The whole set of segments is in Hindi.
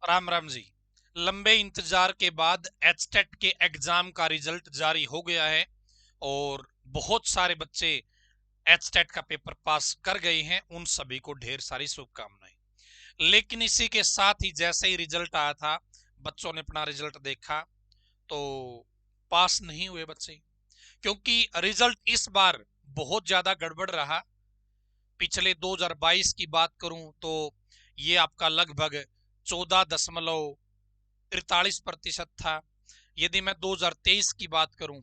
राम राम जी। लंबे इंतजार के बाद एचटेट के एग्जाम का रिजल्ट जारी हो गया है और बहुत सारे बच्चे एचटेट का पेपर पास कर गए हैं। उन सभी को ढेर सारी शुभकामनाएं। लेकिन इसी के साथ ही जैसे ही रिजल्ट आया था, बच्चों ने अपना रिजल्ट देखा तो पास नहीं हुए बच्चे, क्योंकि रिजल्ट इस बार बहुत ज्यादा गड़बड़ रहा। पिछले 2022 की बात करूं तो ये आपका लगभग 14.43% था। यदि मैं 2023 की बात करूं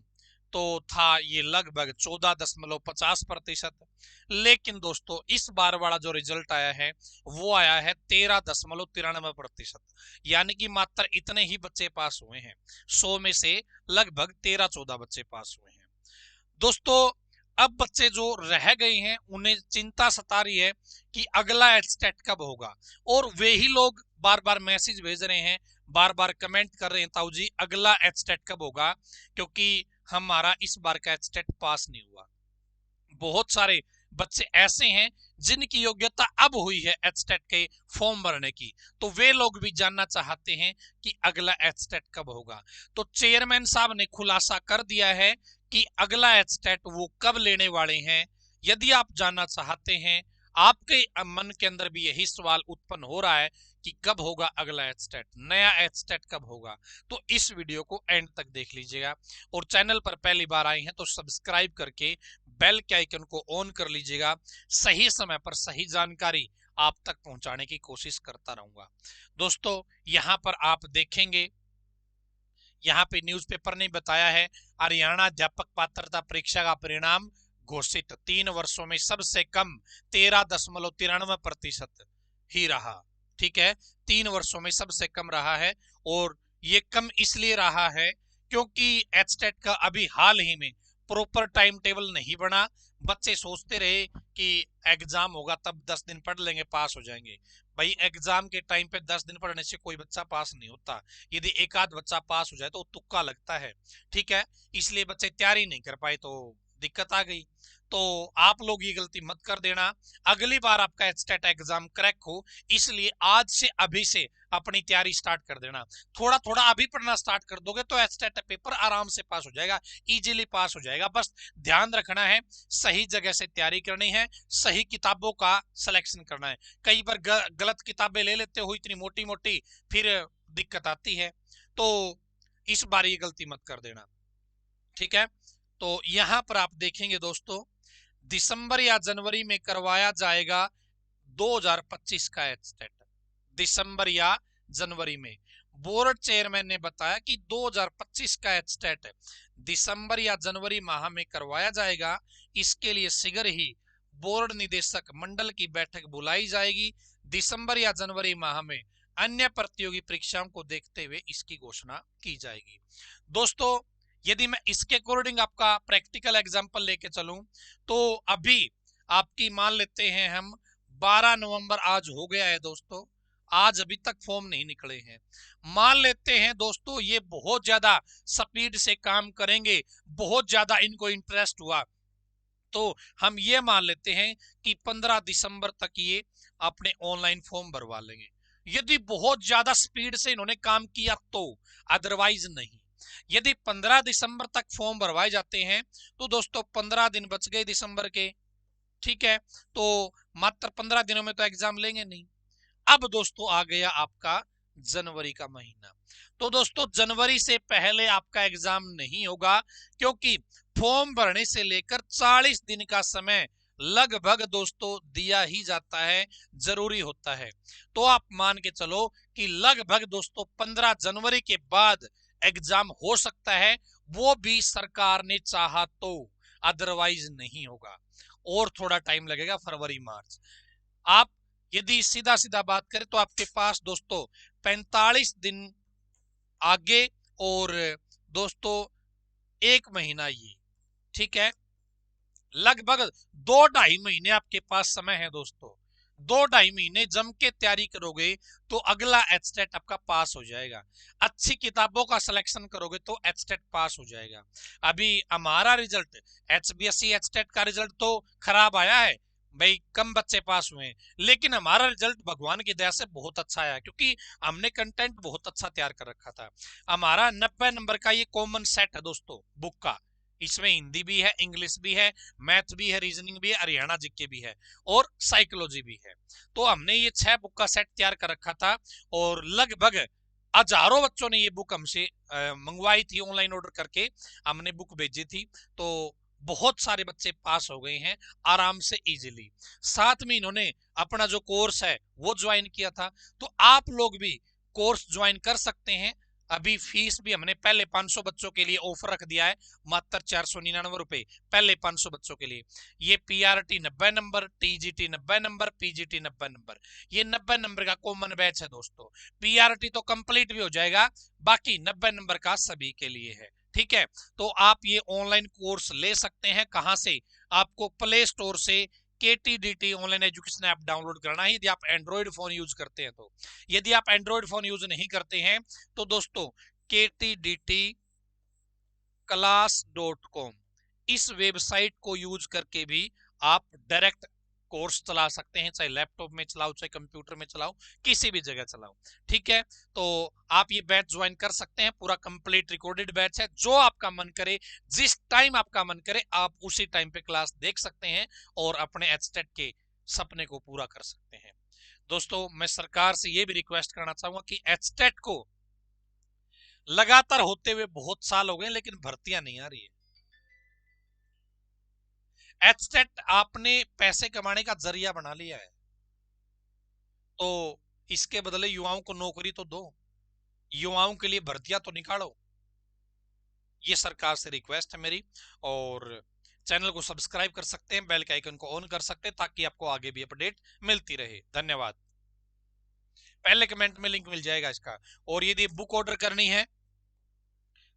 तो था ये लगभग 14.50%। लेकिन दोस्तों इस बार वाला जो रिजल्ट आया है वो आया है 13.93%। यानी कि मात्र इतने ही बच्चे पास हुए हैं। 100 में से लगभग 13-14 बच्चे पास हुए हैं। दोस्तों अब बच्चे जो रह गए हैं उन्हें चिंता सता रही है कि अगला एटस्टेट कब होगा, और वे ही लोग बार बार मैसेज भेज रहे हैं, बार बार कमेंट कर रहे हैं, ताऊ जी अगला एटस्टेट कब होगा, क्योंकि हमारा इस बार का एटस्टेट पास नहीं हुआ। बहुत सारे बच्चे ऐसे हैं जिनकी योग्यता अब हुई है एचटेट के फॉर्म भरने की, तो वे लोग भी जानना चाहते हैं कि अगला एचटेट कब होगा। तो चेयरमैन साहब ने खुलासा कर दिया है कि अगला एचटेट वो कब लेने वाले हैं। यदि आप जानना चाहते हैं, आपके मन के अंदर भी यही सवाल उत्पन्न हो रहा है कि कब होगा अगला एचटेट, नया एचटेट कब होगा, तो इस वीडियो को एंड तक देख लीजिएगा। और चैनल पर पहली बार आए हैं तो सब्सक्राइब करके बेल के आइकन को ऑन कर लीजिएगा। सही समय पर सही जानकारी आप तक पहुंचाने की कोशिश करता रहूंगा। दोस्तों यहां पर आप देखेंगे, यहां पे न्यूज़पेपर ने बताया है हरियाणा अध्यापक पात्रता परीक्षा का परिणाम घोषित। 3 वर्षों में सबसे कम 13.93% ही रहा। ठीक है, 3 वर्षों में सबसे कम रहा है, और ये कम इसलिए रहा है क्योंकि एचटेट का अभी हाल ही में प्रॉपर टाइम टेबल नहीं बना। बच्चे सोचते रहे कि एग्जाम होगा तब 10 दिन पढ़ लेंगे पास हो जाएंगे। भाई एग्जाम के टाइम पे 10 दिन पढ़ने से कोई बच्चा पास नहीं होता। यदि एक आध बच्चा पास हो जाए तो तुक्का लगता है। ठीक है, इसलिए बच्चे तैयारी नहीं कर पाए तो दिक्कत आ गई। तो आप लोग ये गलती मत कर देना। अगली बार आपका एचटेट एग्जाम क्रैक हो, इसलिए आज से अभी से अपनी तैयारी स्टार्ट कर देना। थोड़ा थोड़ा अभी पढ़ना स्टार्ट कर दोगे तो एचटेट पेपर आराम से पास हो जाएगा, इजीली पास हो जाएगा। बस ध्यान रखना है, सही जगह से तैयारी करनी है, सही किताबों का सिलेक्शन करना है। कई बार गलत किताबें ले लेते हो इतनी मोटी मोटी, फिर दिक्कत आती है। तो इस बार ये गलती मत कर देना। ठीक है, तो यहां पर आप देखेंगे दोस्तों, दिसंबर या जनवरी में करवाया जाएगा 2025 का एचटेट। दिसंबर या जनवरी में बोर्ड चेयरमैन ने बताया कि 2025 का एचटेट दिसंबर या जनवरी माह में करवाया जाएगा। इसके लिए शीघ्र ही बोर्ड निदेशक मंडल की बैठक बुलाई जाएगी। दिसंबर या जनवरी माह में अन्य प्रतियोगी परीक्षाओं को देखते हुए इसकी घोषणा की जाएगी। दोस्तों यदि मैं इसके अकॉर्डिंग आपका प्रैक्टिकल एग्जांपल लेके चलूं तो अभी आपकी मान लेते हैं हम 12 नवंबर आज हो गया है दोस्तों, आज अभी तक फॉर्म नहीं निकले हैं। मान लेते हैं दोस्तों ये बहुत ज्यादा स्पीड से काम करेंगे, बहुत ज्यादा इनको इंटरेस्ट हुआ, तो हम ये मान लेते हैं कि 15 दिसंबर तक ये अपने ऑनलाइन फॉर्म भरवा लेंगे। यदि बहुत ज्यादा स्पीड से इन्होंने काम किया तो, अदरवाइज नहीं। यदि 15 दिसंबर तक फॉर्म भरवाए जाते हैं तो दोस्तों 15 दिन बच गए दिसंबर के। ठीक है, तो मात्र 15 दिनों में तो एग्जाम लेंगे नहीं। अब दोस्तों आ गया आपका जनवरी का महीना। तो दोस्तों जनवरी से पहले आपका एग्जाम नहीं होगा, क्योंकि फॉर्म भरने से लेकर 40 दिन का समय लगभग दोस्तों दिया ही जाता है, जरूरी होता है। तो आप मान के चलो कि लगभग दोस्तों 15 जनवरी के बाद एग्जाम हो सकता है, वो भी सरकार ने चाहा तो, अदरवाइज नहीं होगा। और थोड़ा टाइम लगेगा, फरवरी मार्च। आप यदि सीधा सीधा बात करें तो आपके पास दोस्तों 45 दिन आगे और दोस्तों 1 महीना ये। ठीक है, लगभग 2-2.5 महीने आपके पास समय है दोस्तों। 2-2.5 महीने जम के तैयारी करोगे तो अगला एचटेट आपका पास हो जाएगा। अच्छी किताबों का सिलेक्शन करोगे तो एचटेट पास हो जाएगा। अभी हमारा रिजल्ट एचबीएससी एचटेट का रिजल्ट तो खराब आया है, भाई कम बच्चे पास हुए हैं, लेकिन हमारा रिजल्ट भगवान की दया से बहुत अच्छा आया, क्योंकि हमने कंटेंट बहुत अच्छा तैयार कर रखा था। हमारा 90 नंबर का ये कॉमन सेट है दोस्तों बुक का। इसमें हिंदी भी है, इंग्लिश भी है, मैथ भी है, रीजनिंग भी है, हरियाणा जीके भी है और साइकोलॉजी भी है। तो हमने ये 6 बुक का सेट तैयार कर रखा था और लगभग हजारों बच्चों ने ये बुक हमसे मंगवाई थी, ऑनलाइन ऑर्डर करके हमने बुक भेजी थी। तो बहुत सारे बच्चे पास हो गए हैं आराम से, इजीली। साथ में इन्होंने अपना जो कोर्स है वो ज्वाइन किया था। तो आप लोग भी कोर्स ज्वाइन कर सकते हैं। अभी फीस भी हमने पहले 500 बच्चों के लिए ऑफर रख दिया है, मात्र 499 रुपए पहले 500 बच्चों के लिए। ये PRT 90 number, TGT 90 number, PGT 90 number, ये 90 नंबर का कॉमन बैच है दोस्तों। पीआरटी तो कंप्लीट भी हो जाएगा, बाकी 90 नंबर का सभी के लिए है। ठीक है, तो आप ये ऑनलाइन कोर्स ले सकते हैं। कहां से? आपको प्ले स्टोर से KTDT online education app download करना है, यदि आप एंड्रॉइड फोन यूज करते हैं तो। यदि आप एंड्रॉइड फोन यूज नहीं करते हैं तो दोस्तों KTDT class.com इस वेबसाइट को यूज करके भी आप डायरेक्ट कोर्स चला सकते हैं, चाहे लैपटॉप में चलाओ चाहे कंप्यूटर में चलाओ, किसी भी जगह चलाओ। ठीक है, तो आप ये बैच ज्वाइन कर सकते हैं। पूरा कंप्लीट रिकॉर्डेड बैच है, जो आपका मन करे, जिस टाइम आपका मन करे, आप उसी टाइम पे क्लास देख सकते हैं और अपने एचटेट के सपने को पूरा कर सकते हैं। दोस्तों मैं सरकार से ये भी रिक्वेस्ट करना चाहूंगा कि एचटेट को लगातार होते हुए बहुत साल हो गए लेकिन भर्तियां नहीं आ रही है। एचटेट आपने पैसे कमाने का जरिया बना लिया है, तो इसके बदले युवाओं को नौकरी तो दो, युवाओं के लिए भर्तियां तो निकालो। ये सरकार से रिक्वेस्ट है मेरी। और चैनल को सब्सक्राइब कर सकते हैं, बेल के आइकन को ऑन कर सकते हैं, ताकि आपको आगे भी अपडेट मिलती रहे। धन्यवाद। पहले कमेंट में लिंक मिल जाएगा इसका। और यदि बुक ऑर्डर करनी है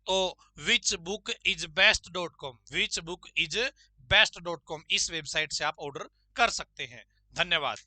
तो whichbookisbest.com, whichbookisbest.com इस वेबसाइट से आप ऑर्डर कर सकते हैं। धन्यवाद।